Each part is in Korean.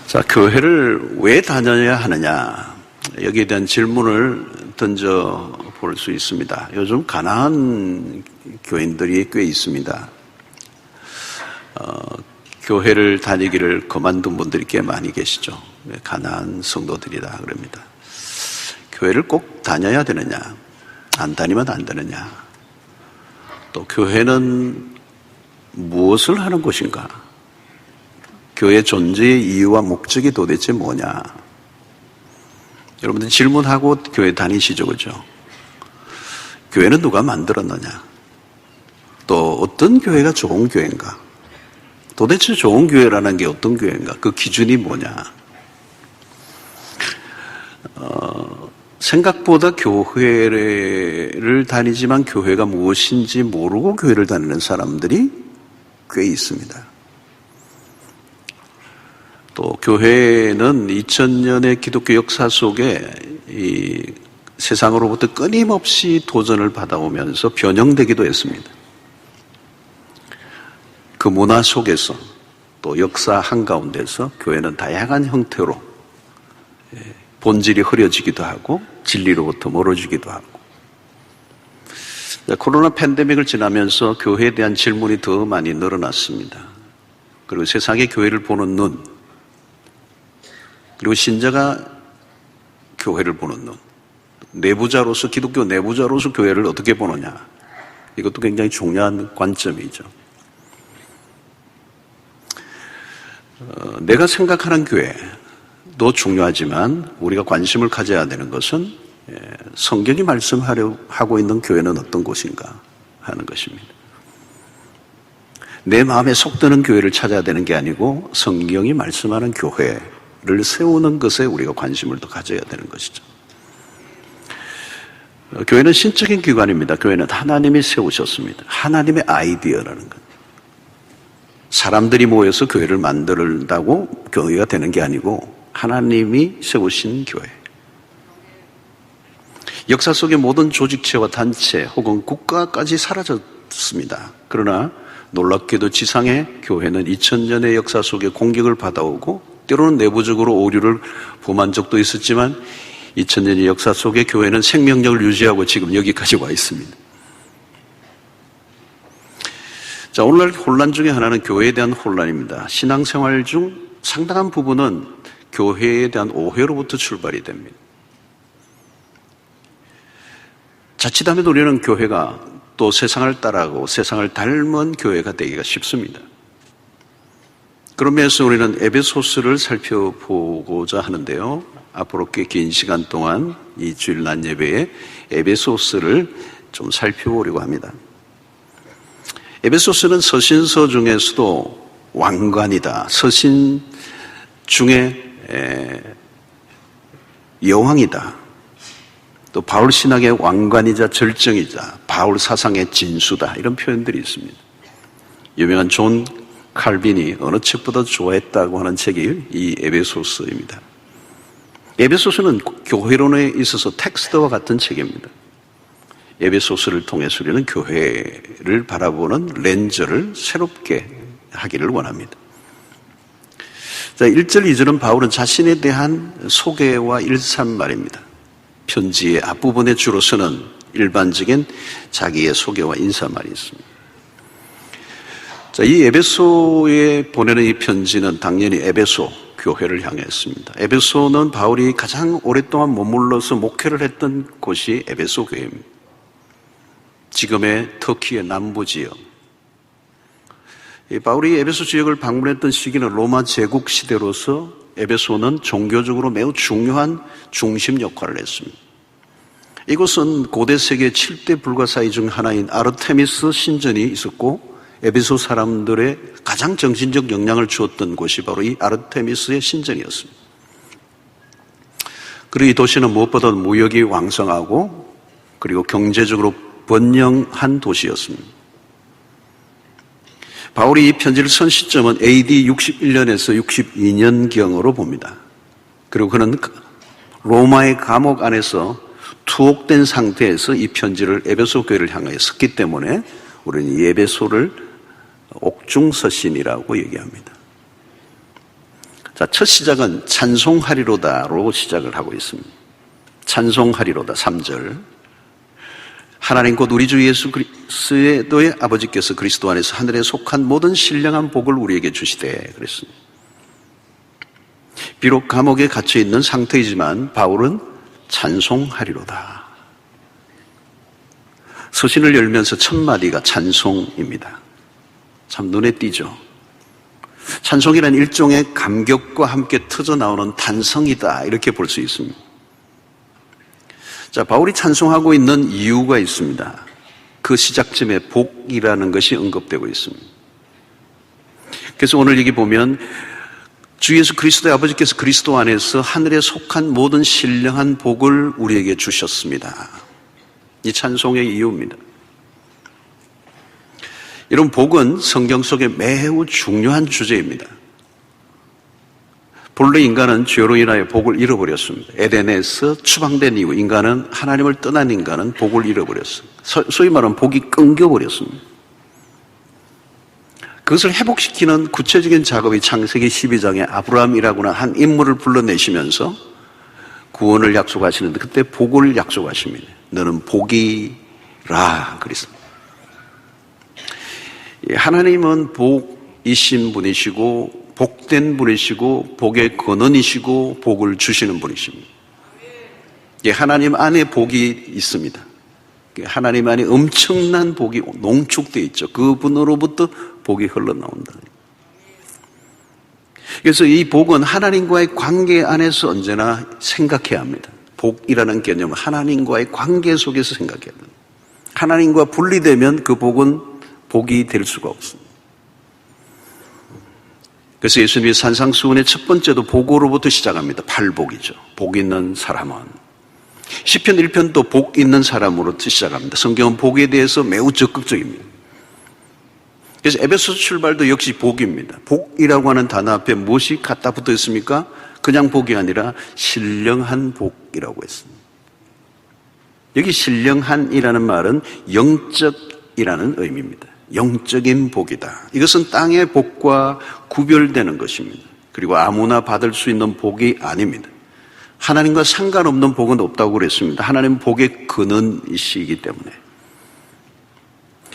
자, 교회를 왜 다녀야 하느냐? 여기에 대한 질문을 던져 볼 수 있습니다. 요즘 가난한 교인들이 꽤 있습니다. 교회를 다니기를 그만둔 분들이 꽤 많이 계시죠. 가난한 성도들이다 그럽니다. 교회를 꼭 다녀야 되느냐? 안 다니면 안 되느냐? 또 교회는 무엇을 하는 곳인가? 교회 존재의 이유와 목적이 도대체 뭐냐? 여러분들 질문하고 교회 다니시죠, 그죠? 교회는 누가 만들었느냐? 또 어떤 교회가 좋은 교회인가? 도대체 좋은 교회라는 게 어떤 교회인가? 그 기준이 뭐냐? 생각보다 교회를 다니지만 교회가 무엇인지 모르고 교회를 다니는 사람들이 꽤 있습니다. 또 교회는 2000년의 기독교 역사 속에 이 세상으로부터 끊임없이 도전을 받아오면서 변형되기도 했습니다. 그 문화 속에서 또 역사 한가운데서 교회는 다양한 형태로 본질이 흐려지기도 하고 진리로부터 멀어지기도 하고, 코로나 팬데믹을 지나면서 교회에 대한 질문이 더 많이 늘어났습니다. 그리고 세상의 교회를 보는 눈, 그리고 신자가 교회를 보는 눈, 내부자로서, 기독교 내부자로서 교회를 어떻게 보느냐, 이것도 굉장히 중요한 관점이죠. 내가 생각하는 교회도 중요하지만 우리가 관심을 가져야 되는 것은 성경이 말씀하고 있는 교회는 어떤 곳인가 하는 것입니다. 내 마음에 속 드는 교회를 찾아야 되는 게 아니고 성경이 말씀하는 교회를 세우는 것에 우리가 관심을 더 가져야 되는 것이죠. 교회는 신적인 기관입니다. 교회는 하나님이 세우셨습니다. 하나님의 아이디어라는 것. 사람들이 모여서 교회를 만든다고 교회가 되는 게 아니고 하나님이 세우신 교회. 역사 속의 모든 조직체와 단체 혹은 국가까지 사라졌습니다. 그러나 놀랍게도 지상의 교회는 2000년의 역사 속에 공격을 받아오고 때로는 내부적으로 오류를 범한 적도 있었지만 2000년의 역사 속에 교회는 생명력을 유지하고 지금 여기까지 와 있습니다. 자, 오늘날 혼란 중에 하나는 교회에 대한 혼란입니다. 신앙생활 중 상당한 부분은 교회에 대한 오해로부터 출발이 됩니다. 자칫하면 우리는 교회가 또 세상을 따라가고 세상을 닮은 교회가 되기가 쉽습니다. 그런 면에서 우리는 에베소서를 살펴보고자 하는데요. 앞으로 꽤 긴 시간 동안 이 주일 낮 예배에 에베소서를 좀 살펴보려고 합니다. 에베소서는 서신서 중에서도 왕관이다. 서신 중에 여왕이다. 또 바울 신학의 왕관이자 절정이자 바울 사상의 진수다. 이런 표현들이 있습니다. 유명한 존 칼빈이 어느 책보다 좋아했다고 하는 책이 이 에베소서입니다. 에베소서는 교회론에 있어서 텍스트와 같은 책입니다. 에베소서를 통해서 우리는 교회를 바라보는 렌즈를 새롭게 하기를 원합니다. 자, 1절, 2절은 바울은 자신에 대한 소개와 일삼말입니다. 편지의 앞부분에 주로 쓰는 일반적인 자기의 소개와 인사말이 있습니다. 자, 이 에베소에 보내는 이 편지는 당연히 에베소 교회를 향했습니다. 에베소는 바울이 가장 오랫동안 머물러서 목회를 했던 곳이 에베소 교회입니다. 지금의 터키의 남부 지역. 바울이 에베소 지역을 방문했던 시기는 로마 제국 시대로서 에베소는 종교적으로 매우 중요한 중심 역할을 했습니다. 이곳은 고대 세계 7대 불가사의 중 하나인 아르테미스 신전이 있었고 에베소 사람들의 가장 정신적 영향을 주었던 곳이 바로 이 아르테미스의 신전이었습니다. 그리고 이 도시는 무엇보다 무역이 왕성하고 그리고 경제적으로 번영한 도시였습니다. 바울이 이 편지를 쓴 시점은 AD 61년에서 62년경으로 봅니다. 그리고 그는 로마의 감옥 안에서 투옥된 상태에서 이 편지를 에베소 교회를 향하여 썼기 때문에 우리는 이 에베소를 옥중서신이라고 얘기합니다. 자, 첫 시작은 찬송하리로다로 시작을 하고 있습니다. 찬송하리로다 3절. 하나님 곧 우리 주 예수 그리스도의 아버지께서 그리스도 안에서 하늘에 속한 모든 신령한 복을 우리에게 주시되 그랬습니다. 비록 감옥에 갇혀 있는 상태이지만 바울은 찬송하리로다. 서신을 열면서 첫 마디가 찬송입니다. 참 눈에 띄죠. 찬송이란 일종의 감격과 함께 터져 나오는 탄성이다, 이렇게 볼 수 있습니다. 자, 바울이 찬송하고 있는 이유가 있습니다. 그 시작점에 복이라는 것이 언급되고 있습니다. 그래서 오늘 여기 보면 주 예수 그리스도의 아버지께서 그리스도 안에서 하늘에 속한 모든 신령한 복을 우리에게 주셨습니다. 이 찬송의 이유입니다. 이런 복은 성경 속에 매우 중요한 주제입니다. 본래 인간은 죄로 인하여 복을 잃어버렸습니다. 에덴에서 추방된 이후 인간은, 하나님을 떠난 인간은 복을 잃어버렸습니다. 소위 말하면 복이 끊겨버렸습니다. 그것을 회복시키는 구체적인 작업이 창세기 12장에 아브라함이라고나 한 인물을 불러내시면서 구원을 약속하시는데, 그때 복을 약속하십니다. 너는 복이라 그랬습니다. 하나님은 복이신 분이시고 복된 분이시고 복의 근원이시고 복을 주시는 분이십니다. 하나님 안에 복이 있습니다. 하나님 안에 엄청난 복이 농축되어 있죠. 그분으로부터 복이 흘러나온다. 그래서 이 복은 하나님과의 관계 안에서 언제나 생각해야 합니다. 복이라는 개념은 하나님과의 관계 속에서 생각해야 합니다. 하나님과 분리되면 그 복은 복이 될 수가 없습니다. 그래서 예수님이 산상수훈의 첫 번째도 복으로부터 시작합니다. 팔복이죠. 복 있는 사람은. 시편 1편도 복 있는 사람으로부터 시작합니다. 성경은 복에 대해서 매우 적극적입니다. 그래서 에베소 출발도 역시 복입니다. 복이라고 하는 단어 앞에 무엇이 갖다 붙어 있습니까? 그냥 복이 아니라 신령한 복이라고 했습니다. 여기 신령한이라는 말은 영적이라는 의미입니다. 영적인 복이다. 이것은 땅의 복과 구별되는 것입니다. 그리고 아무나 받을 수 있는 복이 아닙니다. 하나님과 상관없는 복은 없다고 그랬습니다. 하나님은 복의 근원이시기 때문에.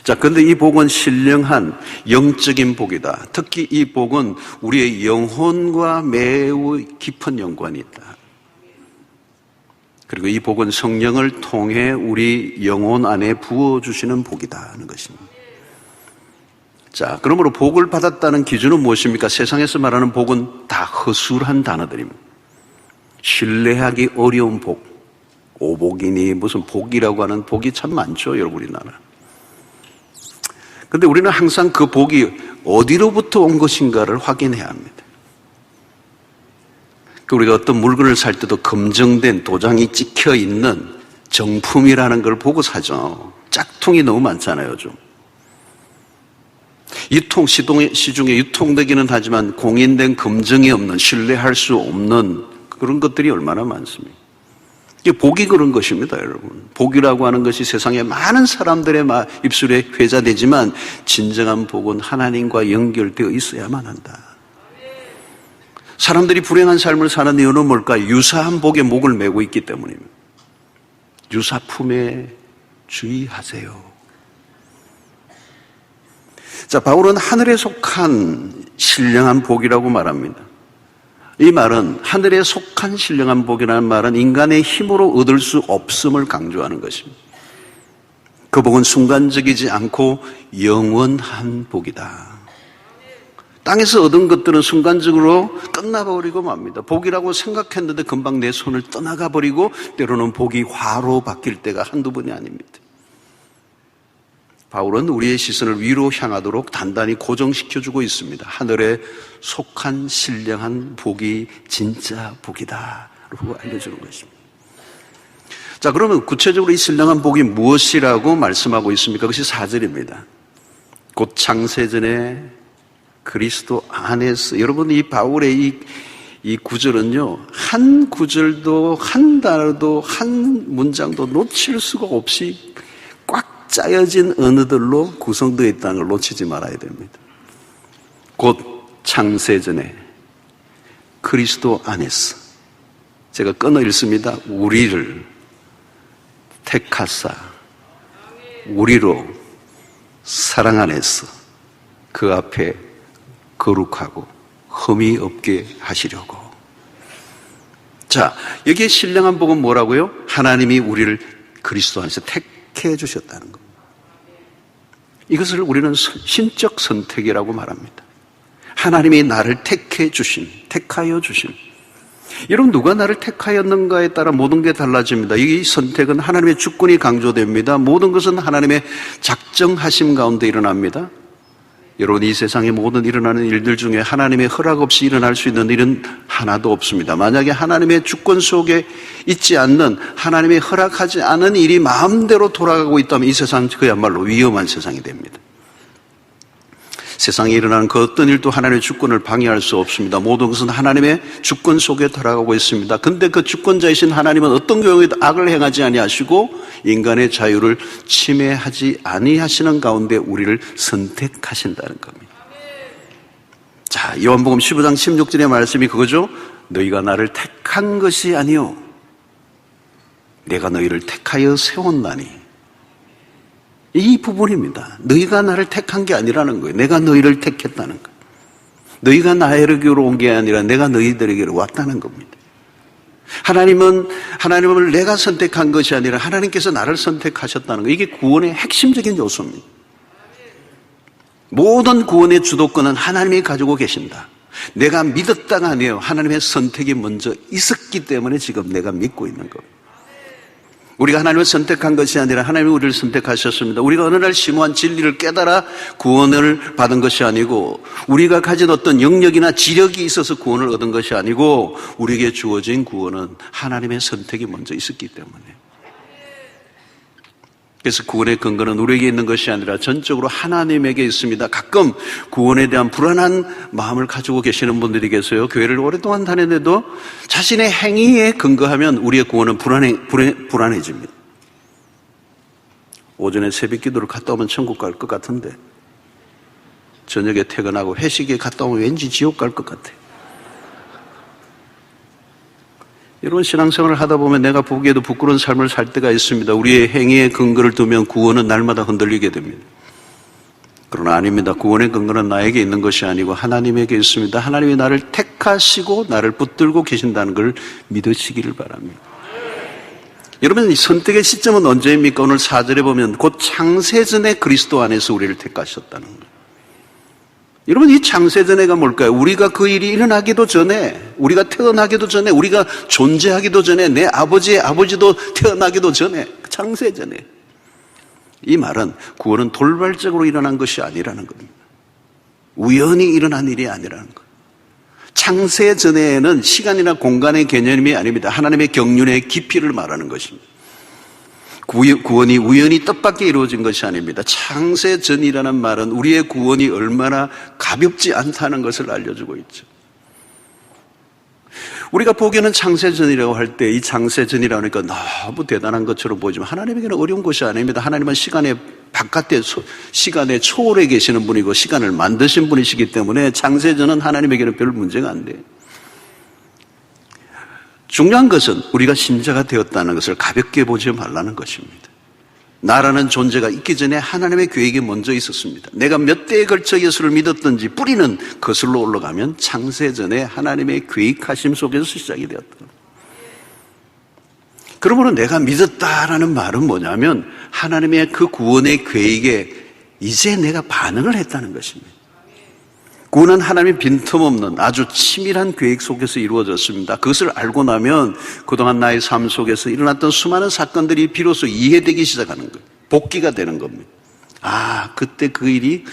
자, 그런데 이 복은 신령한 영적인 복이다. 특히 이 복은 우리의 영혼과 매우 깊은 연관이 있다. 그리고 이 복은 성령을 통해 우리 영혼 안에 부어주시는 복이다 하는 것입니다. 자, 그러므로 복을 받았다는 기준은 무엇입니까? 세상에서 말하는 복은 다 허술한 단어들입니다. 신뢰하기 어려운 복, 오복이니 무슨 복이라고 하는 복이 참 많죠, 여러분 우리나라. 그런데 우리는 항상 그 복이 어디로부터 온 것인가를 확인해야 합니다. 우리가 어떤 물건을 살 때도 검증된 도장이 찍혀 있는 정품이라는 걸 보고 사죠. 짝퉁이 너무 많잖아요, 요즘. 시중에 유통되기는 하지만 공인된 검증이 없는, 신뢰할 수 없는 그런 것들이 얼마나 많습니까? 이게 복이 그런 것입니다, 여러분. 복이라고 하는 것이 세상에 많은 사람들의 입술에 회자되지만 진정한 복은 하나님과 연결되어 있어야만 한다. 사람들이 불행한 삶을 사는 이유는 뭘까요? 유사한 복에 목을 메고 있기 때문입니다. 유사품에 주의하세요. 자, 바울은 하늘에 속한 신령한 복이라고 말합니다. 이 말은 하늘에 속한 신령한 복이라는 말은 인간의 힘으로 얻을 수 없음을 강조하는 것입니다. 그 복은 순간적이지 않고 영원한 복이다. 땅에서 얻은 것들은 순간적으로 끝나버리고 맙니다. 복이라고 생각했는데 금방 내 손을 떠나가 버리고 때로는 복이 화로 바뀔 때가 한두 번이 아닙니다. 바울은 우리의 시선을 위로 향하도록 단단히 고정시켜주고 있습니다. 하늘에 속한 신령한 복이 진짜 복이다 라고 알려주는 것입니다. 자, 그러면 구체적으로 이 신령한 복이 무엇이라고 말씀하고 있습니까? 그것이 4절입니다. 곧 창세전에 그리스도 안에서. 여러분, 이 바울의 이 구절은요, 한 구절도 한 단어도 한 문장도 놓칠 수가 없이 꽉 짜여진 언어들로 구성되어 있다는 걸 놓치지 말아야 됩니다. 곧 창세전에 그리스도 안에서. 제가 끊어 읽습니다. 우리를 택하사 우리로 사랑 안에서 그 앞에 거룩하고 흠이 없게 하시려고. 자, 여기에 신령한 복은 뭐라고요? 하나님이 우리를 그리스도 안에서 택해 주셨다는 겁니다. 이것을 우리는 신적 선택이라고 말합니다. 하나님이 나를 택해 주신, 택하여 주신. 여러분, 누가 나를 택하였는가에 따라 모든 게 달라집니다. 이 선택은 하나님의 주권이 강조됩니다. 모든 것은 하나님의 작정하심 가운데 일어납니다. 여러분, 이 세상에 모든 일어나는 일들 중에 하나님의 허락 없이 일어날 수 있는 일은 하나도 없습니다. 만약에 하나님의 주권 속에 있지 않는, 하나님의 허락하지 않은 일이 마음대로 돌아가고 있다면 이 세상은 그야말로 위험한 세상이 됩니다. 세상에 일어나는 그 어떤 일도 하나님의 주권을 방해할 수 없습니다. 모든 것은 하나님의 주권 속에 들어가고 있습니다. 근데 그 주권자이신 하나님은 어떤 경우에도 악을 행하지 아니하시고 인간의 자유를 침해하지 아니하시는 가운데 우리를 선택하신다는 겁니다. 자, 요한복음 15장 16절의 말씀이 그거죠. 너희가 나를 택한 것이 아니요 내가 너희를 택하여 세웠나니. 이 부분입니다. 너희가 나를 택한 게 아니라는 거예요. 내가 너희를 택했다는 거예요. 너희가 나에게로 온 게 아니라 내가 너희들에게로 왔다는 겁니다. 하나님을 내가 선택한 것이 아니라 하나님께서 나를 선택하셨다는 거예요. 이게 구원의 핵심적인 요소입니다. 모든 구원의 주도권은 하나님이 가지고 계신다. 내가 믿었다가 아니에요. 하나님의 선택이 먼저 있었기 때문에 지금 내가 믿고 있는 겁니다. 우리가 하나님을 선택한 것이 아니라 하나님이 우리를 선택하셨습니다. 우리가 어느 날 심오한 진리를 깨달아 구원을 받은 것이 아니고 우리가 가진 어떤 영역이나 지력이 있어서 구원을 얻은 것이 아니고 우리에게 주어진 구원은 하나님의 선택이 먼저 있었기 때문에. 그래서 구원의 근거는 우리에게 있는 것이 아니라 전적으로 하나님에게 있습니다. 가끔 구원에 대한 불안한 마음을 가지고 계시는 분들이 계세요. 교회를 오랫동안 다녔는데도 자신의 행위에 근거하면 우리의 구원은 불안해집니다. 오전에 새벽 기도를 갔다 오면 천국 갈 것 같은데 저녁에 퇴근하고 회식에 갔다 오면 왠지 지옥 갈 것 같아요. 여러분, 신앙생활을 하다 보면 내가 보기에도 부끄러운 삶을 살 때가 있습니다. 우리의 행위에 근거를 두면 구원은 날마다 흔들리게 됩니다. 그러나 아닙니다. 구원의 근거는 나에게 있는 것이 아니고 하나님에게 있습니다. 하나님이 나를 택하시고 나를 붙들고 계신다는 걸 믿으시기를 바랍니다. 여러분, 이 선택의 시점은 언제입니까? 오늘 4절에 보면 곧 창세전에 그리스도 안에서 우리를 택하셨다는 거예요. 여러분, 이 창세전에가 뭘까요? 우리가 그 일이 일어나기도 전에, 우리가 태어나기도 전에, 우리가 존재하기도 전에, 내 아버지의 아버지도 태어나기도 전에, 창세전에. 이 말은 구원은 돌발적으로 일어난 것이 아니라는 겁니다. 우연히 일어난 일이 아니라는 거예요. 창세전에는 시간이나 공간의 개념이 아닙니다. 하나님의 경륜의 깊이를 말하는 것입니다. 구원이 우연히 뜻밖에 이루어진 것이 아닙니다. 창세전이라는 말은 우리의 구원이 얼마나 가볍지 않다는 것을 알려주고 있죠. 우리가 보기에는 창세전이라고 할 때 이 창세전이라고 하니까 너무 대단한 것처럼 보이지만 하나님에게는 어려운 것이 아닙니다. 하나님은 시간의 바깥에 시간에 초월해 계시는 분이고 시간을 만드신 분이시기 때문에 창세전은 하나님에게는 별 문제가 안 돼요. 중요한 것은 우리가 신자가 되었다는 것을 가볍게 보지 말라는 것입니다. 나라는 존재가 있기 전에 하나님의 계획이 먼저 있었습니다. 내가 몇 대에 걸쳐 예수를 믿었든지 뿌리는 거슬러 올라가면 창세전에 하나님의 계획하심 속에서 시작이 되었다. 그러므로 내가 믿었다라는 말은 뭐냐면 하나님의 그 구원의 계획에 이제 내가 반응을 했다는 것입니다. 구원은 하나님의 빈틈없는 아주 치밀한 계획 속에서 이루어졌습니다. 그것을 알고 나면 그동안 나의 삶 속에서 일어났던 수많은 사건들이 비로소 이해되기 시작하는 거예요. 복귀가 되는 겁니다. 아, 그때 그 일이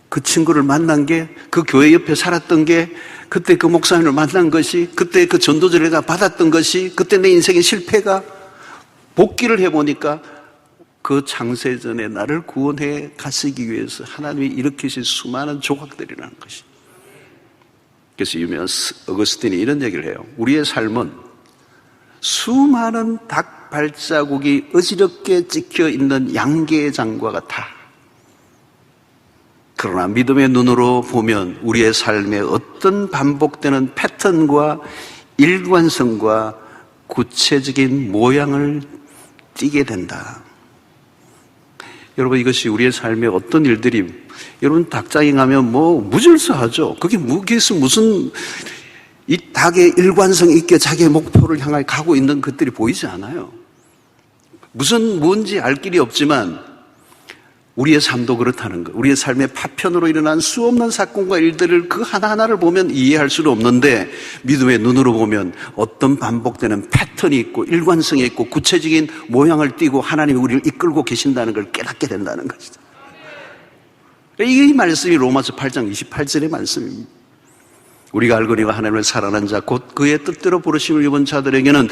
그 친구를 만난 게, 그 교회 옆에 살았던 게, 그때 그 목사님을 만난 것이, 그때 그 전도자를 내가 받았던 것이, 그때 내 인생의 실패가 복귀를 해보니까 그 창세전에 나를 구원해 가시기 위해서 하나님이 일으키신 수많은 조각들이라는 것입니다. 그래서 유명한 어거스틴이 이런 얘기를 해요. 우리의 삶은 수많은 닭 발자국이 어지럽게 찍혀 있는 양계장과 같아. 그러나 믿음의 눈으로 보면 우리의 삶에 어떤 반복되는 패턴과 일관성과 구체적인 모양을 띠게 된다. 여러분, 이것이 우리의 삶에 어떤 일들이, 여러분 닭장에 가면 뭐 무질서하죠. 그게 무슨 이 닭의 일관성 있게 자기의 목표를 향해 가고 있는 것들이 보이지 않아요. 뭔지 알 길이 없지만 우리의 삶도 그렇다는 것. 우리의 삶의 파편으로 일어난 수없는 사건과 일들을 그 하나하나를 보면 이해할 수는 없는데 믿음의 눈으로 보면 어떤 반복되는 패턴이 있고 일관성이 있고 구체적인 모양을 띠고 하나님이 우리를 이끌고 계신다는 걸 깨닫게 된다는 것이죠. 이 말씀이 로마서 8장 28절의 말씀입니다. 우리가 알거니와 하나님을 사랑하는 자 곧 그의 뜻대로 부르심을 입은 자들에게는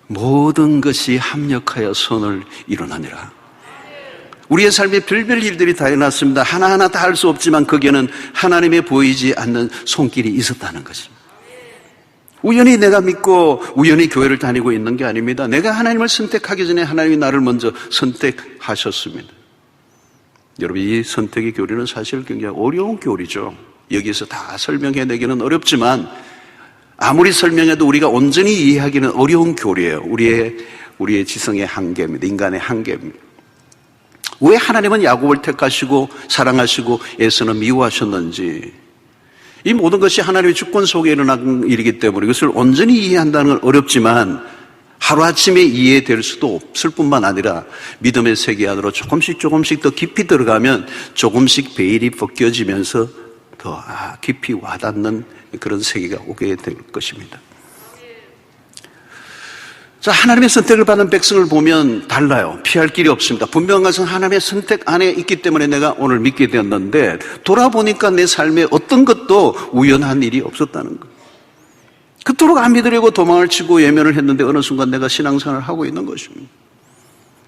모든 것이 합력하여 선을 이루느니라. 우리의 삶에 별별 일들이 다 일어났습니다. 하나하나 다 할 수 없지만 거기에는 하나님의 보이지 않는 손길이 있었다는 것입니다. 우연히 내가 믿고 우연히 교회를 다니고 있는 게 아닙니다. 내가 하나님을 선택하기 전에 하나님이 나를 먼저 선택하셨습니다. 여러분, 이 선택의 교리는 사실 굉장히 어려운 교리죠. 여기서 다 설명해내기는 어렵지만 아무리 설명해도 우리가 온전히 이해하기는 어려운 교리예요. 우리의 지성의 한계입니다. 인간의 한계입니다. 왜 하나님은 야곱을 택하시고 사랑하시고 에서는 미워하셨는지, 이 모든 것이 하나님의 주권 속에 일어난 일이기 때문에 이것을 온전히 이해한다는 건 어렵지만 하루아침에 이해될 수도 없을 뿐만 아니라 믿음의 세계 안으로 조금씩 더 깊이 들어가면 조금씩 베일이 벗겨지면서 더 깊이 와닿는 그런 세계가 오게 될 것입니다. 자, 하나님의 선택을 받은 백성을 보면 달라요. 피할 길이 없습니다. 분명한 것은 하나님의 선택 안에 있기 때문에 내가 오늘 믿게 되었는데 돌아보니까 내 삶에 어떤 것도 우연한 일이 없었다는 것. 그토록 안 믿으려고 도망을 치고 예면을 했는데 어느 순간 내가 신앙생활을 하고 있는 것입니다.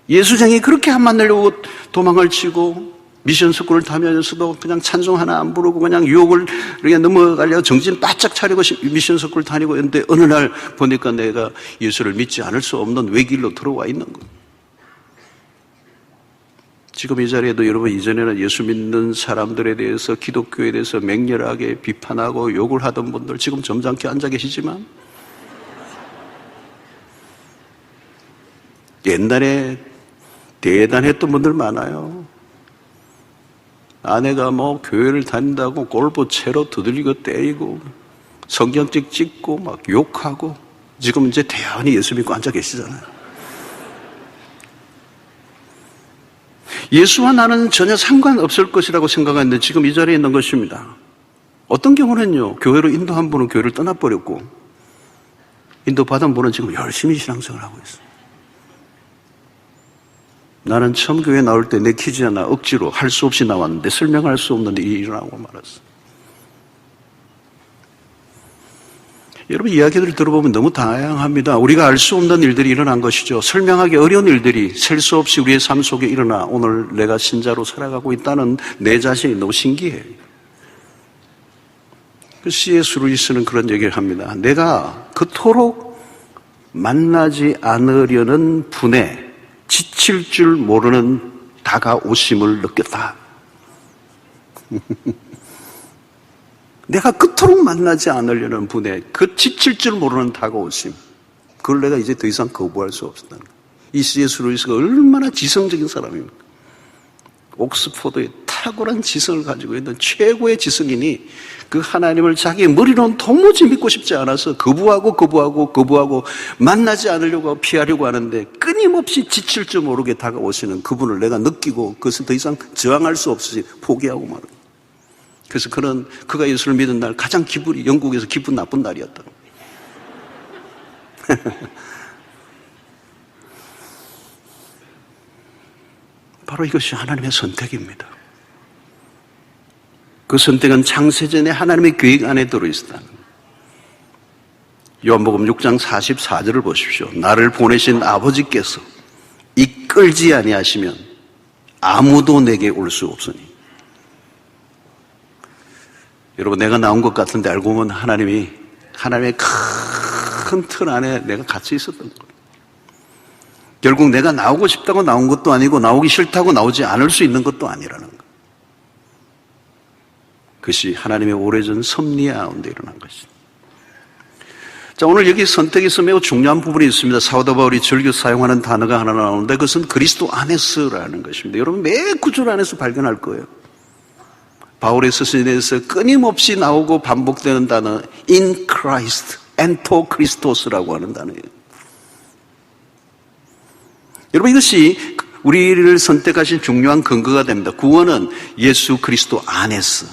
예수쟁이 그렇게 안 만나려고 도망을 치고 미션 스쿨을 다니면서도 그냥 찬송 하나 안 부르고 그냥 유혹을 이렇게 넘어가려고 정신 바짝 차리고 미션 스쿨을 다니고 있는데 어느 날 보니까 내가 예수를 믿지 않을 수 없는 외길로 들어와 있는 거예요. 지금 이 자리에도 여러분 이전에는 예수 믿는 사람들에 대해서 기독교에 대해서 맹렬하게 비판하고 욕을 하던 분들 지금 점잖게 앉아 계시지만 옛날에 대단했던 분들 많아요. 아내가 뭐 교회를 다닌다고 골프 채로 두들리고 때리고 성경책 찍고 막 욕하고 지금 이제 대단히 예수 믿고 앉아 계시잖아요. 예수와 나는 전혀 상관없을 것이라고 생각했는데 지금 이 자리에 있는 것입니다. 어떤 경우는요, 교회로 인도한 분은 교회를 떠나버렸고 인도받은 분은 지금 열심히 신앙생활을 하고 있어요. 나는 처음 교회 나올 때 내키지 않아 억지로 할 수 없이 나왔는데 설명할 수 없는 일이 일어나고 말았어. 여러분 이야기들을 들어보면 너무 다양합니다. 우리가 알 수 없는 일들이 일어난 것이죠. 설명하기 어려운 일들이 셀 수 없이 우리의 삶 속에 일어나 오늘 내가 신자로 살아가고 있다는 내 자신이 너무 신기해요. C.S. 루이스는 그런 얘기를 합니다. 내가 그토록 만나지 않으려는 분에 지칠 줄 모르는 다가오심을 느꼈다. 내가 그토록 만나지 않으려는 분의 그 지칠 줄 모르는 다가오심, 그걸 내가 이제 더 이상 거부할 수 없었다는 거예요. 이 C.S. 루이스가 얼마나 지성적인 사람입니까? 옥스포드에 탁월한 지성을 가지고 있는 최고의 지성인이 그 하나님을 자기의 머리로는 도무지 믿고 싶지 않아서 거부하고 만나지 않으려고 하고 피하려고 하는데 끊임없이 지칠 줄 모르게 다가오시는 그분을 내가 느끼고 그것을 더 이상 저항할 수 없이 포기하고 말합니다. 그래서 그가 예수를 믿은 날 가장 영국에서 기분 나쁜 날이었다. 바로 이것이 하나님의 선택입니다. 그 선택은 창세전에 하나님의 계획 안에 들어있었다는 거예요. 요한복음 6장 44절을 보십시오. 나를 보내신 아버지께서 이끌지 아니하시면 아무도 내게 올 수 없으니. 여러분 내가 나온 것 같은데 알고 보면 하나님의 큰 틀 안에 내가 갇혀 있었던 거예요. 결국 내가 나오고 싶다고 나온 것도 아니고 나오기 싫다고 나오지 않을 수 있는 것도 아니라는 거예요. 그것이 하나님의 오래전 섭리 가운데 일어난 것입니다. 자, 오늘 여기 선택에서 매우 중요한 부분이 있습니다. 사도 바울이 즐겨 사용하는 단어가 하나 나오는데 그것은 그리스도 안에서라는 것입니다. 여러분 매 구절 안에서 발견할 거예요. 바울의 서신에서 끊임없이 나오고 반복되는 단어 in Christ, 엔토 크리스토스라고 하는 단어예요. 여러분 이것이 우리를 선택하신 중요한 근거가 됩니다. 구원은 예수 그리스도 안에서,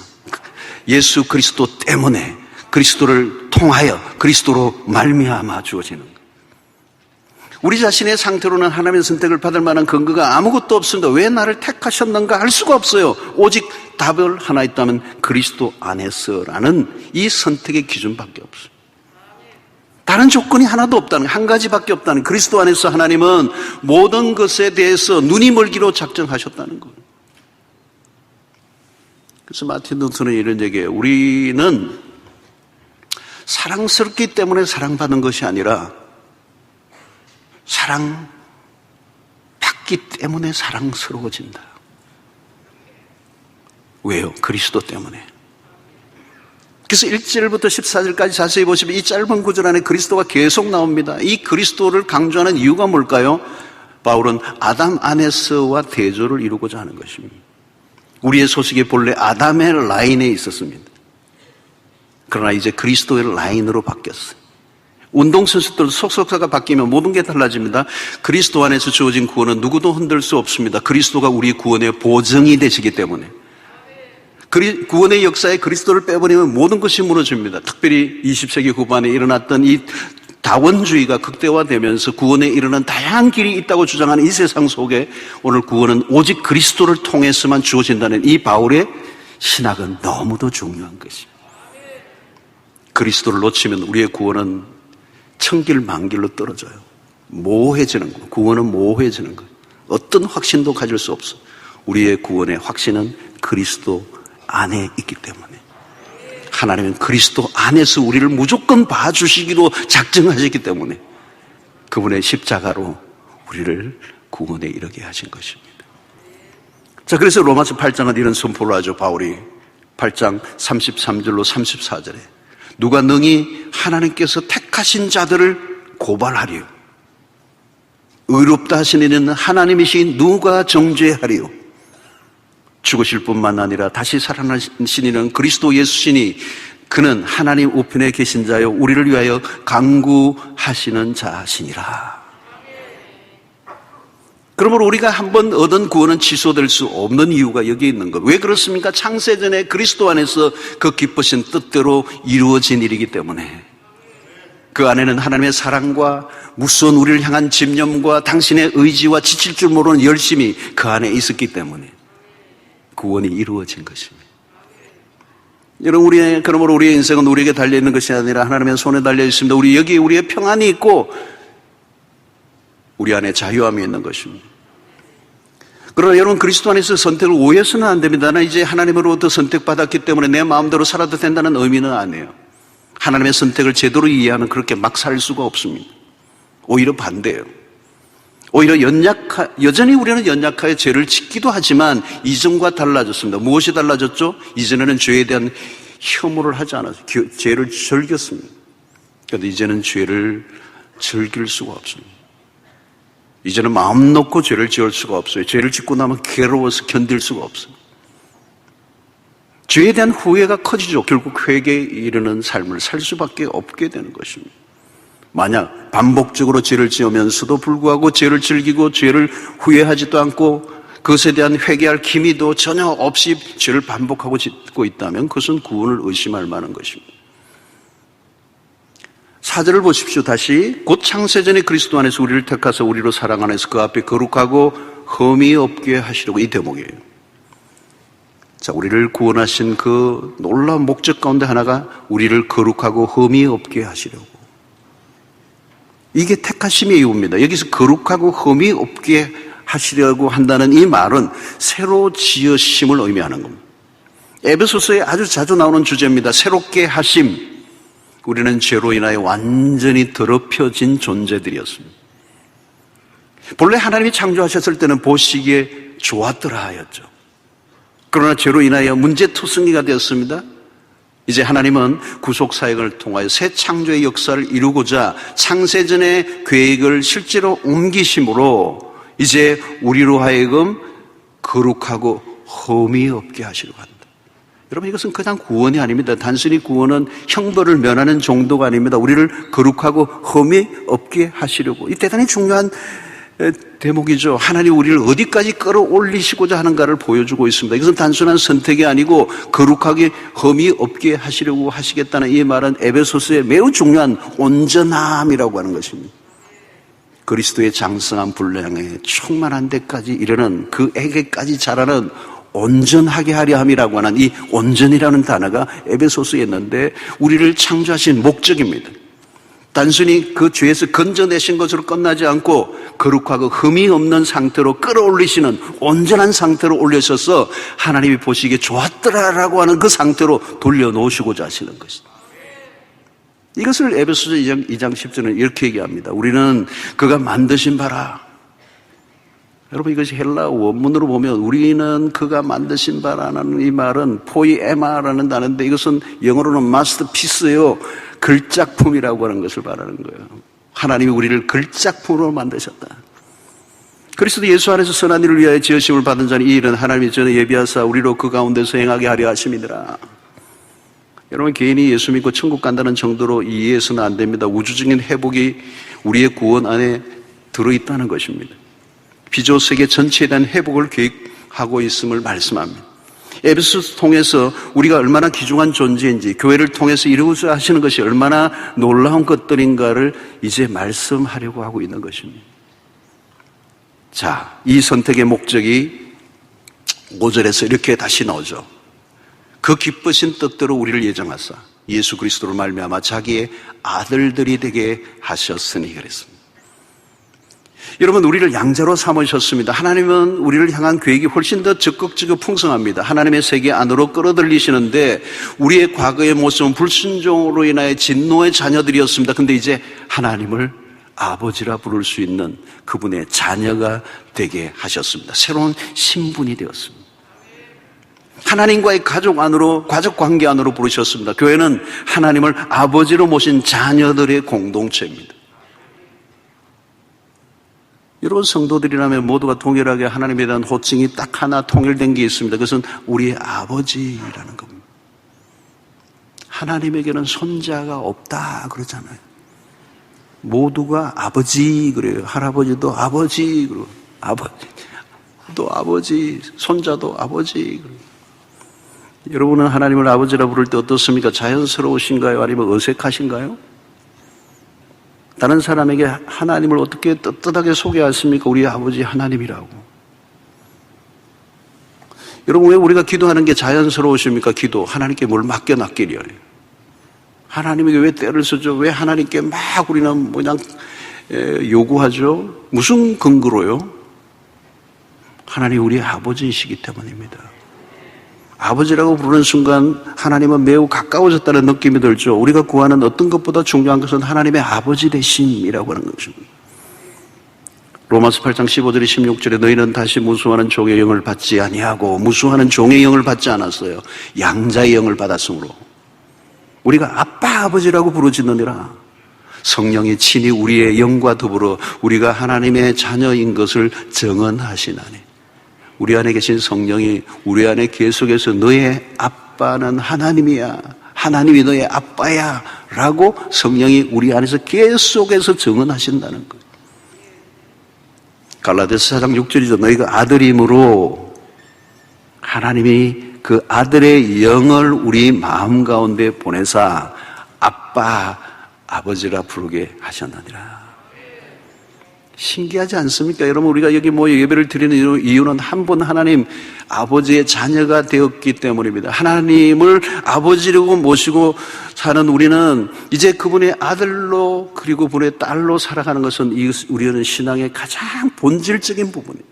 예수 그리스도 때문에, 그리스도를 통하여 그리스도로 말미암아 주어지는 것. 우리 자신의 상태로는 하나님의 선택을 받을 만한 근거가 아무것도 없습니다. 왜 나를 택하셨는가 알 수가 없어요. 오직 답을 하나 있다면 그리스도 안에서라는 이 선택의 기준밖에 없어요. 다른 조건이 하나도 없다는, 한 가지밖에 없다는, 그리스도 안에서 하나님은 모든 것에 대해서 눈이 멀기로 작정하셨다는 거예요. 그래서 마틴 루터는 이런 얘기해요. 우리는 사랑스럽기 때문에 사랑받는 것이 아니라 사랑받기 때문에 사랑스러워진다. 왜요? 그리스도 때문에. 그래서 1절부터 14절까지 자세히 보시면 이 짧은 구절 안에 그리스도가 계속 나옵니다. 이 그리스도를 강조하는 이유가 뭘까요? 바울은 아담 안에서와 대조를 이루고자 하는 것입니다. 우리의 소식이 본래 아담의 라인에 있었습니다. 그러나 이제 그리스도의 라인으로 바뀌었어요. 운동선수들 속속사가 바뀌면 모든 게 달라집니다. 그리스도 안에서 주어진 구원은 누구도 흔들 수 없습니다. 그리스도가 우리 구원의 보증이 되시기 때문에. 구원의 역사에 그리스도를 빼버리면 모든 것이 무너집니다. 특별히 20세기 후반에 일어났던 이 다원주의가 극대화되면서 구원에 이르는 다양한 길이 있다고 주장하는 이 세상 속에 오늘 구원은 오직 그리스도를 통해서만 주어진다는 이 바울의 신학은 너무도 중요한 것입니다. 그리스도를 놓치면 우리의 구원은 천길 만길로 떨어져요. 모호해지는 거예요. 구원은 모호해지는 거예요. 어떤 확신도 가질 수 없어. 우리의 구원의 확신은 그리스도 안에 있기 때문에. 하나님은 그리스도 안에서 우리를 무조건 봐주시기로 작정하셨기 때문에 그분의 십자가로 우리를 구원에 이르게 하신 것입니다. 자, 그래서 로마서 8장은 이런 선포를 하죠. 바울이 8장 33절로 34절에 누가 능히 하나님께서 택하신 자들을 고발하리요. 의롭다 하신 이는 하나님이신 누가 정죄하리요. 죽으실 뿐만 아니라 다시 살아나신 이는 그리스도 예수시니 그는 하나님 우편에 계신 자요 우리를 위하여 간구하시는 자시니라. 그러므로 우리가 한번 얻은 구원은 취소될 수 없는 이유가 여기에 있는 것. 왜 그렇습니까? 창세전에 그리스도 안에서 그 기쁘신 뜻대로 이루어진 일이기 때문에 그 안에는 하나님의 사랑과 무서운 우리를 향한 집념과 당신의 의지와 지칠 줄 모르는 열심이 그 안에 있었기 때문에 구원이 이루어진 것입니다. 여러분, 그러므로 우리의 인생은 우리에게 달려있는 것이 아니라 하나님의 손에 달려있습니다. 여기에 우리의 평안이 있고 우리 안에 자유함이 있는 것입니다. 그러나 여러분, 그리스도 안에서 선택을 오해해서는 안 됩니다. 나 이제 하나님으로부터 선택받았기 때문에 내 마음대로 살아도 된다는 의미는 아니에요. 하나님의 선택을 제대로 이해하면 그렇게 막 살 수가 없습니다. 오히려 반대예요. 오히려 여전히 우리는 연약하여 죄를 짓기도 하지만 이전과 달라졌습니다. 무엇이 달라졌죠? 이전에는 죄에 대한 혐오를 하지 않았어요. 죄를 즐겼습니다. 그런데 이제는 죄를 즐길 수가 없습니다. 이제는 마음 놓고 죄를 지을 수가 없어요. 죄를 짓고 나면 괴로워서 견딜 수가 없어요. 죄에 대한 후회가 커지죠. 결국 회개에 이르는 삶을 살 수밖에 없게 되는 것입니다. 만약 반복적으로 죄를 지으면서도 불구하고 죄를 즐기고 죄를 후회하지도 않고 그것에 대한 회개할 기미도 전혀 없이 죄를 반복하고 짓고 있다면 그것은 구원을 의심할 만한 것입니다. 4절을 보십시오. 다시 곧 창세전에 그리스도 안에서 우리를 택하사 우리로 사랑 안에서 그 앞에 거룩하고 흠이 없게 하시려고 이 대목이에요. 자, 우리를 구원하신 그 놀라운 목적 가운데 하나가 우리를 거룩하고 흠이 없게 하시려고. 이게 택하심의 이유입니다. 여기서 거룩하고 흠이 없게 하시려고 한다는 이 말은 새로 지으심을 의미하는 겁니다. 에베소서에 아주 자주 나오는 주제입니다. 새롭게 하심. 우리는 죄로 인하여 완전히 더럽혀진 존재들이었습니다. 본래 하나님이 창조하셨을 때는 보시기에 좋았더라 하였죠. 그러나 죄로 인하여 문제투성이가 되었습니다. 이제 하나님은 구속사역을 통하여 새 창조의 역사를 이루고자 창세전의 계획을 실제로 옮기심으로 이제 우리로 하여금 거룩하고 흠이 없게 하시려고 한다. 여러분, 이것은 그냥 구원이 아닙니다. 단순히 구원은 형벌을 면하는 정도가 아닙니다. 우리를 거룩하고 흠이 없게 하시려고. 이 대단히 중요한 대목이죠. 하나님 우리를 어디까지 끌어올리시고자 하는가를 보여주고 있습니다. 이것은 단순한 선택이 아니고 거룩하게 흠이 없게 하시려고 하시겠다는 이 말은 에베소서의 매우 중요한 온전함이라고 하는 것입니다. 그리스도의 장성한 분량에 충만한 데까지 이르는 그에게까지 자라는 온전하게 하려 함이라고 하는 이 온전이라는 단어가 에베소서에 있는데 우리를 창조하신 목적입니다. 단순히 그 죄에서 건져내신 것으로 끝나지 않고 거룩하고 흠이 없는 상태로 끌어올리시는 온전한 상태로 올려셔서 하나님이 보시기에 좋았더라라고 하는 그 상태로 돌려놓으시고자 하시는 것입니다. 이것을 에베소서 2장 10절은 이렇게 얘기합니다. 우리는 그가 만드신 바라. 여러분, 이것이 헬라 원문으로 보면 우리는 그가 만드신 바라는 이 말은 포이에마라는 단어인데 이것은 영어로는 마스터피스예요. 글작품이라고 하는 것을 말하는 거예요. 하나님이 우리를 글작품으로 만드셨다. 그리스도 예수 안에서 선한 일을 위하여 지으심을 받은 자는 이 일은 하나님이 전에 예비하사 우리로 그 가운데서 행하게 하려 하심이니라. 여러분, 개인이 예수 믿고 천국 간다는 정도로 이해해서는 안 됩니다. 우주적인 회복이 우리의 구원 안에 들어있다는 것입니다. 비조 세계 전체에 대한 회복을 계획하고 있음을 말씀합니다. 에베소서 통해서 우리가 얼마나 귀중한 존재인지, 교회를 통해서 이루고자 하시는 것이 얼마나 놀라운 것들인가를 이제 말씀하려고 하고 있는 것입니다. 자, 이 선택의 목적이 5절에서 이렇게 다시 나오죠. 그 기쁘신 뜻대로 우리를 예정하사 예수 그리스도로 말미암아 자기의 아들들이 되게 하셨으니 그랬습니다. 여러분, 우리를 양자로 삼으셨습니다. 하나님은 우리를 향한 계획이 훨씬 더 적극적이고 풍성합니다. 하나님의 세계 안으로 끌어들이시는데 우리의 과거의 모습은 불순종으로 인하여 진노의 자녀들이었습니다. 그런데 이제 하나님을 아버지라 부를 수 있는 그분의 자녀가 되게 하셨습니다. 새로운 신분이 되었습니다. 하나님과의 가족 안으로, 가족 관계 안으로 부르셨습니다. 교회는 하나님을 아버지로 모신 자녀들의 공동체입니다. 여러분, 성도들이라면 모두가 동일하게 하나님에 대한 호칭이 딱 하나 통일된 게 있습니다. 그것은 우리의 아버지라는 겁니다. 하나님에게는 손자가 없다 그러잖아요. 모두가 아버지 그래요. 할아버지도 아버지 그러고, 아버지도 아버지, 손자도 아버지 그러고. 여러분은 하나님을 아버지라 부를 때 어떻습니까? 자연스러우신가요? 아니면 어색하신가요? 다른 사람에게 하나님을 어떻게 떳떳하게 소개하십니까? 우리 아버지 하나님이라고. 여러분, 왜 우리가 기도하는 게 자연스러우십니까? 기도, 하나님께 뭘 맡겨놨기려. 하나님에게 왜 때를 쓰죠? 왜 하나님께 막 우리는 그냥 요구하죠? 무슨 근거로요? 하나님 우리 아버지이시기 때문입니다. 아버지라고 부르는 순간 하나님은 매우 가까워졌다는 느낌이 들죠. 우리가 구하는 어떤 것보다 중요한 것은 하나님의 아버지 되심이라고 하는 것입니다. 로마서 8장 15절에 16절에 너희는 다시 무수하는 종의 영을 받지 아니하고 무수하는 종의 영을 받지 않았어요. 양자의 영을 받았으므로 우리가 아빠 아버지라고 부르짖느니라. 성령이 친히 우리의 영과 더불어 우리가 하나님의 자녀인 것을 증언하시나니. 우리 안에 계신 성령이 우리 안에 계속해서 너의 아빠는 하나님이야, 하나님이 너의 아빠야 라고 성령이 우리 안에서 계속해서 증언하신다는 거예요. 갈라디아서 4장 6절이죠. 너희가 아들임으로 하나님이 그 아들의 영을 우리 마음 가운데 보내사 아빠, 아버지라 부르게 하셨느니라. 신기하지 않습니까? 여러분, 우리가 여기 예배를 드리는 이유는 한 분 하나님 아버지의 자녀가 되었기 때문입니다. 하나님을 아버지라고 모시고 사는 우리는 이제 그분의 아들로 그리고 그분의 딸로 살아가는 것은 우리는 신앙의 가장 본질적인 부분입니다.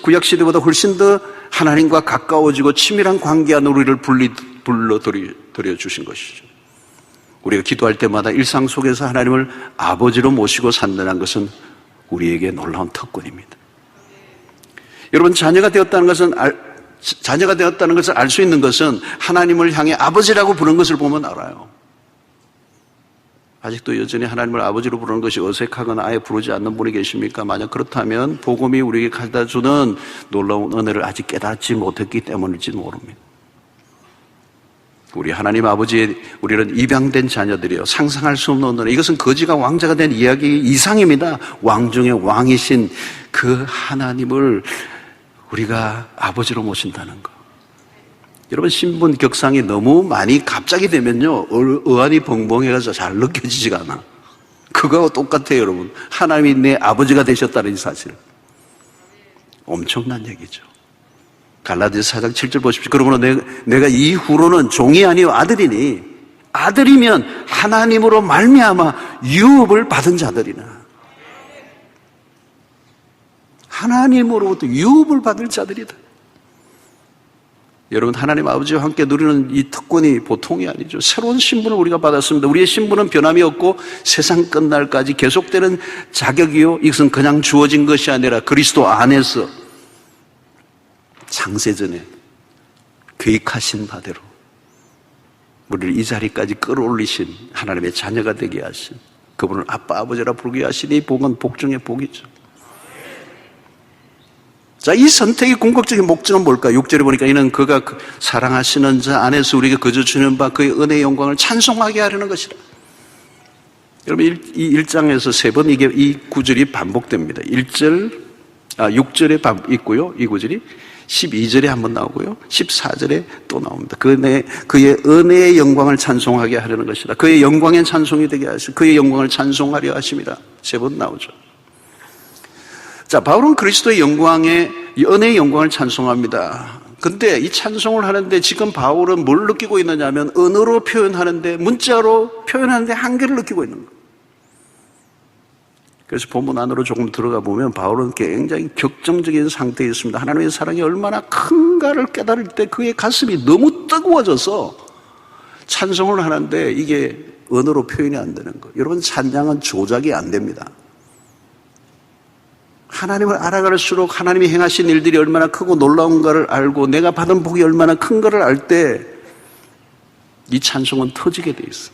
구약시대보다 훨씬 더 하나님과 가까워지고 치밀한 관계 안으로 우리를 불러들여 주신 것이죠. 우리가 기도할 때마다 일상 속에서 하나님을 아버지로 모시고 산다는 것은 우리에게 놀라운 특권입니다. 여러분, 자녀가 되었다는 것을 알 수 있는 것은 하나님을 향해 아버지라고 부르는 것을 보면 알아요. 아직도 여전히 하나님을 아버지로 부르는 것이 어색하거나 아예 부르지 않는 분이 계십니까? 만약 그렇다면 복음이 우리에게 가져다 주는 놀라운 은혜를 아직 깨닫지 못했기 때문일지 모릅니다. 우리 하나님 아버지의 우리는 입양된 자녀들이요, 상상할 수 없는 은혜. 이것은 거지가 왕자가 된 이야기 이상입니다. 왕 중의 왕이신 그 하나님을 우리가 아버지로 모신다는 것. 여러분, 신분 격상이 너무 많이 갑자기 되면요, 어안이 벙벙해가지고 잘 느껴지지가 않아. 그거하고 똑같아요, 여러분. 하나님이 내 아버지가 되셨다는 이 사실. 엄청난 얘기죠. 갈라디아서 4장 7절 보십시오. 그러므로 내가 이후로는 종이 아니요 아들이니, 아들이면 하나님으로 말미암아 유업을 받은 자들이나, 하나님으로부터 유업을 받을 자들이다. 여러분, 하나님 아버지와 함께 누리는 이 특권이 보통이 아니죠. 새로운 신분을 우리가 받았습니다. 우리의 신분은 변함이 없고 세상 끝날까지 계속되는 자격이요, 이것은 그냥 주어진 것이 아니라 그리스도 안에서 창세전에 계획하신 바대로 우리를 이 자리까지 끌어올리신 하나님의 자녀가 되게 하신, 그분을 아빠 아버지라 부르게 하신 이 복은 복 중의 복이죠. 자, 이 선택의 궁극적인 목적은 뭘까? 6절에 보니까 이는 그가 사랑하시는 자 안에서 우리에게 거저 주는 바 그의 은혜의 영광을 찬송하게 하려는 것이라. 여러분, 이 1장에서 3번 이 구절이 반복됩니다. 6절에 있고요, 이 구절이 12절에 한번 나오고요, 14절에 또 나옵니다. 그의 은혜의 영광을 찬송하게 하려는 것이다. 그의 영광의 찬송이 되게 하시고 그의 영광을 찬송하려 하심이라. 3번 나오죠. 자, 바울은 그리스도의 영광의, 은혜의 영광을 찬송합니다. 근데 이 찬송을 하는데 지금 바울은 뭘 느끼고 있느냐 하면 언어로 표현하는데, 문자로 표현하는데 한계를 느끼고 있는 거예요. 그래서 본문 안으로 조금 들어가 보면 바울은 굉장히 격정적인 상태에 있습니다. 하나님의 사랑이 얼마나 큰가를 깨달을 때 그의 가슴이 너무 뜨거워져서 찬송을 하는데 이게 언어로 표현이 안 되는 거예요. 여러분, 찬양은 조작이 안 됩니다. 하나님을 알아갈수록 하나님이 행하신 일들이 얼마나 크고 놀라운가를 알고 내가 받은 복이 얼마나 큰가를 알 때 이 찬송은 터지게 돼 있어.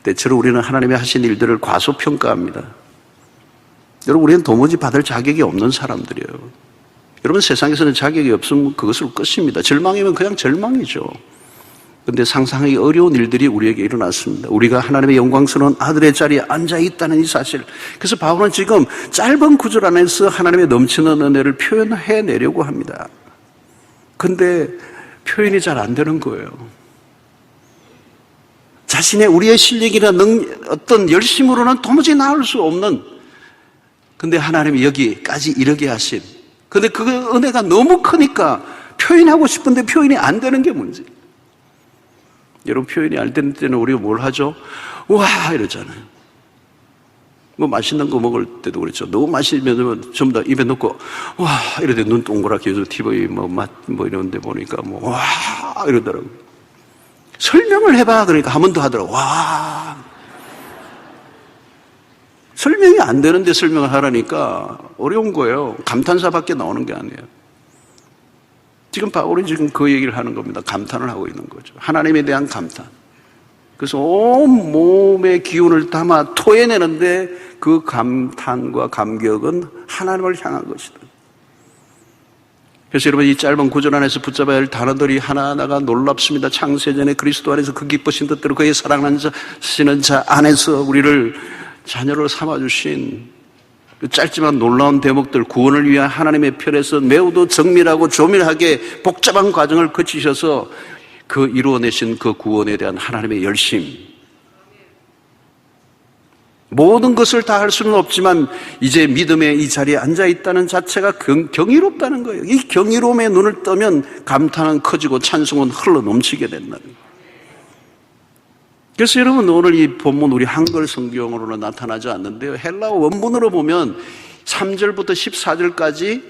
대체로 우리는 하나님이 하신 일들을 과소평가합니다. 여러분, 우리는 도무지 받을 자격이 없는 사람들이에요. 여러분, 세상에서는 자격이 없으면 그것으로 끝입니다. 절망이면 그냥 절망이죠. 그런데 상상하기 어려운 일들이 우리에게 일어났습니다. 우리가 하나님의 영광스러운 아들의 자리에 앉아있다는 이 사실. 그래서 바울은 지금 짧은 구절 안에서 하나님의 넘치는 은혜를 표현해내려고 합니다. 그런데 표현이 잘 안 되는 거예요. 우리의 실력이나 어떤 열심으로는 도무지 나올 수 없는, 근데 하나님이 여기까지 이르게 하신, 근데 그 은혜가 너무 크니까 표현하고 싶은데 표현이 안 되는 게 문제. 여러분, 표현이 안 되는 때는 우리가 뭘 하죠? 와, 이러잖아요. 뭐 맛있는 거 먹을 때도 그렇죠. 너무 맛있으면 전부 다 입에 넣고 와, 이러는데 눈 동그랗게 해서 TV 이런 데 보니까 와, 이러더라고요. 설명을 해봐. 그러니까 한 번 더 하더라고. 와. 설명이 안 되는데 설명을 하라니까 어려운 거예요. 감탄사밖에 나오는 게 아니에요. 지금 바울이 지금 그 얘기를 하는 겁니다. 감탄을 하고 있는 거죠. 하나님에 대한 감탄. 그래서 온 몸의 기운을 담아 토해내는데 그 감탄과 감격은 하나님을 향한 것이다. 그래서 여러분, 이 짧은 구절 안에서 붙잡아야 할 단어들이 하나하나가 놀랍습니다. 창세전에 그리스도 안에서 그 기쁘신 뜻대로 그의 사랑하시는 자 안에서 우리를 자녀로 삼아주신 그 짧지만 놀라운 대목들, 구원을 위한 하나님의 편에서 매우도 정밀하고 조밀하게 복잡한 과정을 거치셔서 그 이루어내신 그 구원에 대한 하나님의 열심. 모든 것을 다 할 수는 없지만 이제 믿음의 이 자리에 앉아있다는 자체가 경이롭다는 거예요. 이 경이로움에 눈을 뜨면 감탄은 커지고 찬송은 흘러 넘치게 된다는 거예요. 그래서 여러분, 오늘 이 본문 우리 한글 성경으로는 나타나지 않는데요, 헬라어 원문으로 보면 3절부터 14절까지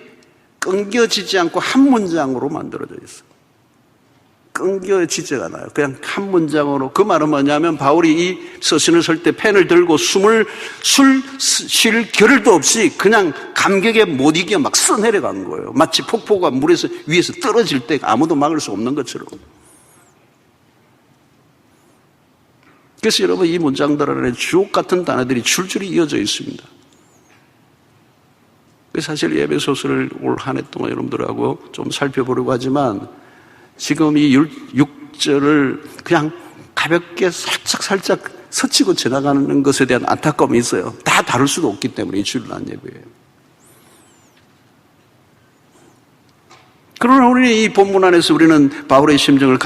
끊겨지지 않고 한 문장으로 만들어져 있어요. 끊겨지지가 않아요. 그냥 한 문장으로. 그 말은 뭐냐면 바울이 이 서신을 쓸 때 펜을 들고 숨을 쉴 겨를도 없이 그냥 감격에 못 이겨 막 써내려간 거예요. 마치 폭포가 물에서 위에서 떨어질 때 아무도 막을 수 없는 것처럼. 그래서 여러분 이 문장들 안에 주옥 같은 단어들이 줄줄이 이어져 있습니다. 사실 예배소서를 올 한 해 동안 여러분들하고 좀 살펴보려고 하지만 지금 이 6절을 그냥 가볍게 살짝 스치고 지나가는 것에 대한 안타까움이 있어요. 다 다룰 수도 없기 때문에 이 주일날 예배예요. 그러나 우리는 이 본문 안에서 우리는 바울의 심정을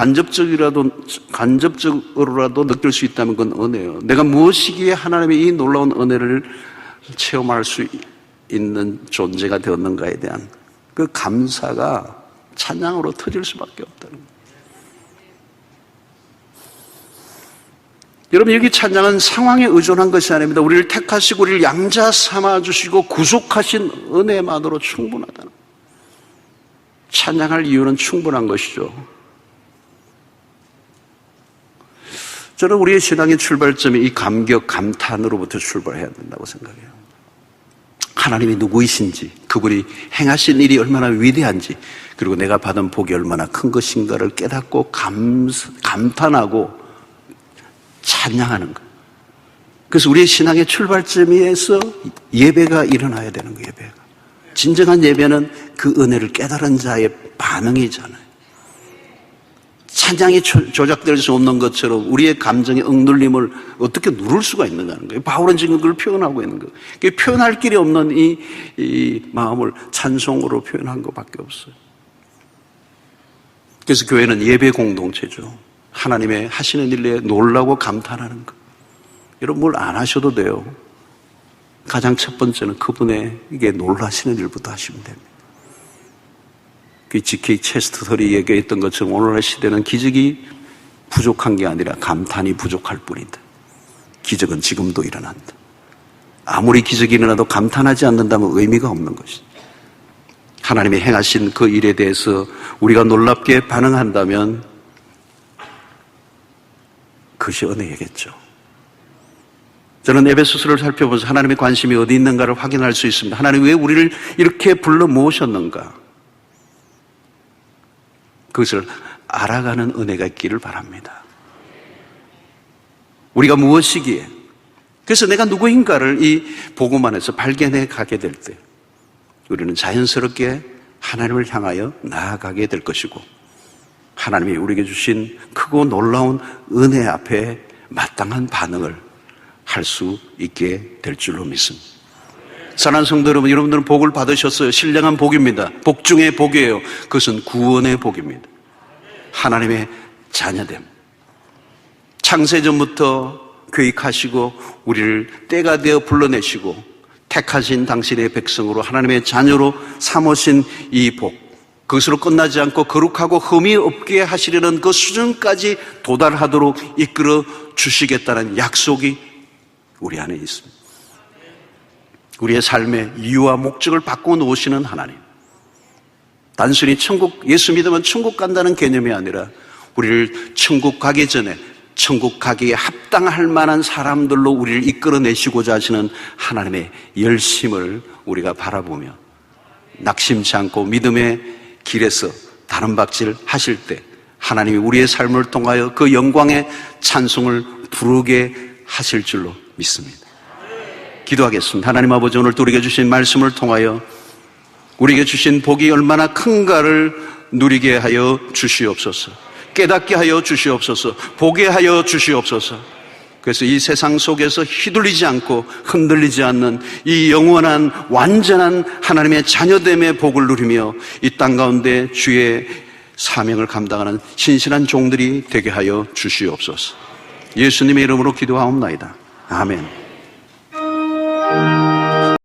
간접적으로라도 느낄 수 있다면 그건 은혜예요. 내가 무엇이기에 하나님의 이 놀라운 은혜를 체험할 수 있는 존재가 되었는가에 대한 그 감사가 찬양으로 터질 수밖에 없다는 거예요. 여러분 여기 찬양은 상황에 의존한 것이 아닙니다. 우리를 택하시고 우리를 양자 삼아주시고 구속하신 은혜만으로 충분하다는 거예요. 찬양할 이유는 충분한 것이죠. 저는 우리의 신앙의 출발점이 이 감격, 감탄으로부터 출발해야 된다고 생각해요. 하나님이 누구이신지, 그분이 행하신 일이 얼마나 위대한지, 그리고 내가 받은 복이 얼마나 큰 것인가를 깨닫고 감탄하고 찬양하는 것. 그래서 우리의 신앙의 출발점에서 예배가 일어나야 되는 거예요. 예배가. 진정한 예배는 그 은혜를 깨달은 자의 반응이잖아요. 찬양이 조작될 수 없는 것처럼 우리의 감정의 억눌림을 어떻게 누를 수가 있느냐는 거예요. 바울은 지금 그걸 표현하고 있는 거예요. 표현할 길이 없는 이 마음을 찬송으로 표현한 것밖에 없어요. 그래서 교회는 예배 공동체죠. 하나님의 하시는 일에 놀라고 감탄하는 것. 여러분 뭘 안 하셔도 돼요. 가장 첫 번째는 그분에게 놀라시는 일부터 하시면 됩니다. 그 G.K. 체스터들이 얘기했던 것처럼 오늘날 시대는 기적이 부족한 게 아니라 감탄이 부족할 뿐이다. 기적은 지금도 일어난다. 아무리 기적이 일어나도 감탄하지 않는다면 의미가 없는 것이다. 하나님이 행하신 그 일에 대해서 우리가 놀랍게 반응한다면 그것이 은혜겠죠. 저는 에베소서를 살펴보면서 하나님의 관심이 어디 있는가를 확인할 수 있습니다. 하나님 왜 우리를 이렇게 불러 모으셨는가? 그것을 알아가는 은혜가 있기를 바랍니다. 우리가 무엇이기에, 그래서 내가 누구인가를 이 복음 안에서 발견해 가게 될 때 우리는 자연스럽게 하나님을 향하여 나아가게 될 것이고, 하나님이 우리에게 주신 크고 놀라운 은혜 앞에 마땅한 반응을 할 수 있게 될 줄로 믿습니다. 사랑하는 성도 여러분, 여러분들은 복을 받으셨어요. 신령한 복입니다. 복 중의 복이에요. 그것은 구원의 복입니다. 하나님의 자녀됨. 창세전부터 계획하시고 우리를 때가 되어 불러내시고 택하신 당신의 백성으로 하나님의 자녀로 삼으신 이 복, 그것으로 끝나지 않고 거룩하고 흠이 없게 하시려는 그 수준까지 도달하도록 이끌어 주시겠다는 약속이 우리 안에 있습니다. 우리의 삶의 이유와 목적을 바꿔 놓으시는 하나님. 단순히 예수 믿으면 천국 간다는 개념이 아니라 우리를 천국 가기 전에 천국 가기에 합당할 만한 사람들로 우리를 이끌어내시고자 하시는 하나님의 열심을 우리가 바라보며 낙심치 않고 믿음의 길에서 다름박질 하실 때 하나님이 우리의 삶을 통하여 그 영광의 찬송을 부르게 하실 줄로 믿습니다. 기도하겠습니다. 하나님 아버지, 오늘 또 우리에게 주신 말씀을 통하여 우리에게 주신 복이 얼마나 큰가를 누리게 하여 주시옵소서. 깨닫게 하여 주시옵소서. 보게 하여 주시옵소서. 그래서 이 세상 속에서 휘둘리지 않고 흔들리지 않는 이 영원한 완전한 하나님의 자녀됨의 복을 누리며 이 땅 가운데 주의 사명을 감당하는 신실한 종들이 되게 하여 주시옵소서. 예수님의 이름으로 기도하옵나이다. 아멘.